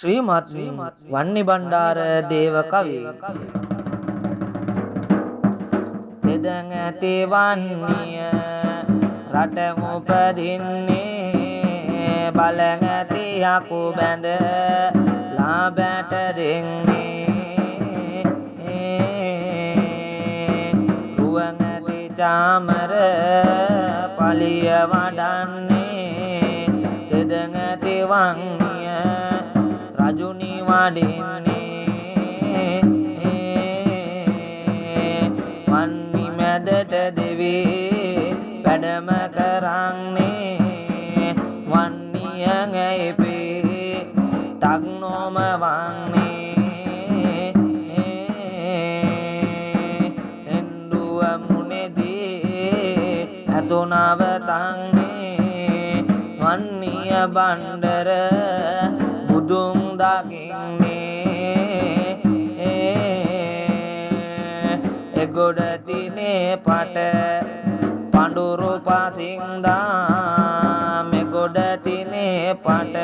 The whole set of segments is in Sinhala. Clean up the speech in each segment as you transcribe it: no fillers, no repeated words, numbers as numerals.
ශ්‍රීමත් වන්නි බණ්ඩාර දේව කවි තෙදං ඇති වන්නිය රට උපදින්නේ බලං ඇති යකු බැඳ ලාබැට දෙන්නේ රුවන් ඇති චාමර පලිය වඩන්නේ තෙදං ඇති වන්නිය රජුනි වඩින්නේ වන්නි මැදට දෙවී වැඩම කරන්නේ වන්නියන් ඇයිපේ තක් නොම වන්නේ එන්ඩුව මුනෙදී ඇතුනව තන්නේ වන්නිය බණ්ඩර බුදුන් දකින්නේ එගොඩ තිනේ පට පඬුරු පසින්දා මෙගොඩ තිනේ පට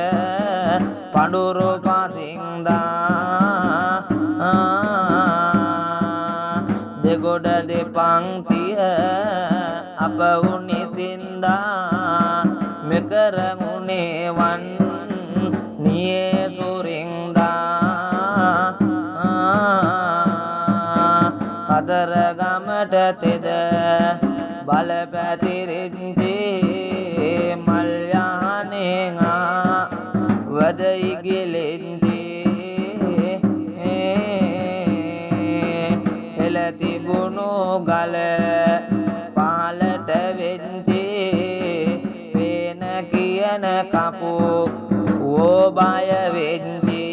පඬුරු පසින්දා දෙගොඩ දෙපංක්තිය අප උනිසින්දා මෙකරගුණේ වන් නියේ සුරින්දා කතරගමට තෙද බල පැතිරින්දී මල් යහනෙන් වද ඉගිලෙන්දී හෙළ තිබුණු ගල පහළට වෙන්දී පේන කියන කපු ඕ බය වෙන්දී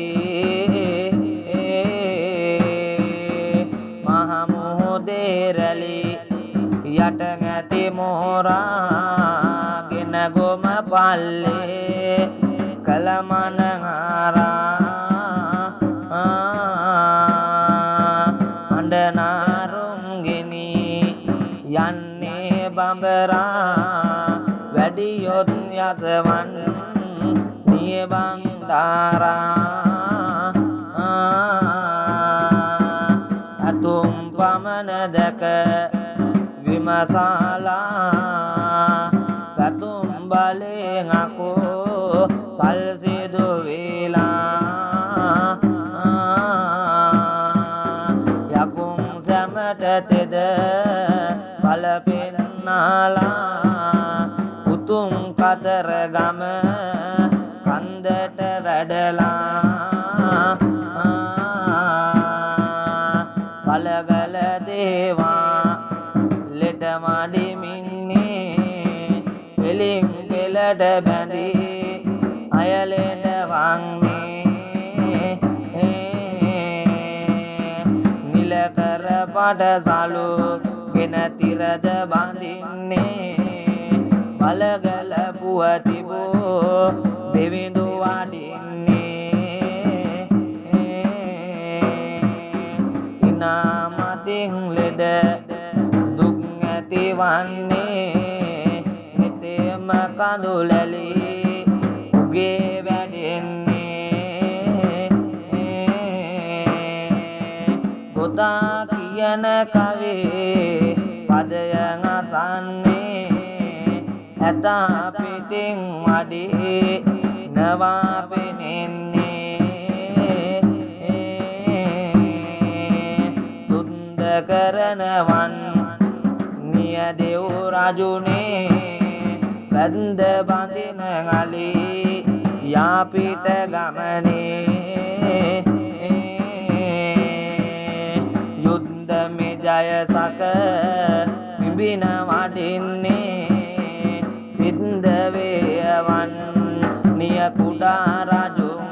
මහ මුහුදේ රැලි යට ඇති මෝරා ගෙන ගොම පල්ලේ කලමන හාරා අඬනාරුම් ගෙනි යන්නේ බඹරා වැඩියොත් යසවන් නිය බණ්ඩාරා අතුම් පමණ දැක විමසාලා පැතුම් බලෙන් අකෝ සල්සිදු වේලා යකුම් සැමට තෙද බල පෙන්නාලා උතුම් කතරගම කන්දට වැඩලා පලගල දේවා ලෙට මඩිමින්නේ පෙලින් පෙලට බැඳී අයලෙට වන්නේ නිලකර පඩසලු ගෙන තිරද බඳින්නේ පලගල පුවතිබෝ දෙවිඳු වඩින්නේ ඉනාමතින් ලෙඩ දුක් ඇති වන්නේ නිතෙම කඳුලැලි උගේ වැඩෙන්නේ පොතා කියන කවේ පදයන් අසන්නේ ඇතා පිටින් වඩේ නවා පෙනෙන්නේ සුන්ද කරනවන් නිය දෙව් රජුනේ වැන්ද බඳින ගලි යාපිට ගමනේ යුද්ධ මෙජය සක පිඹින වඩින්නේ සින්ද වේවන් නිය කුඩා රජුනේ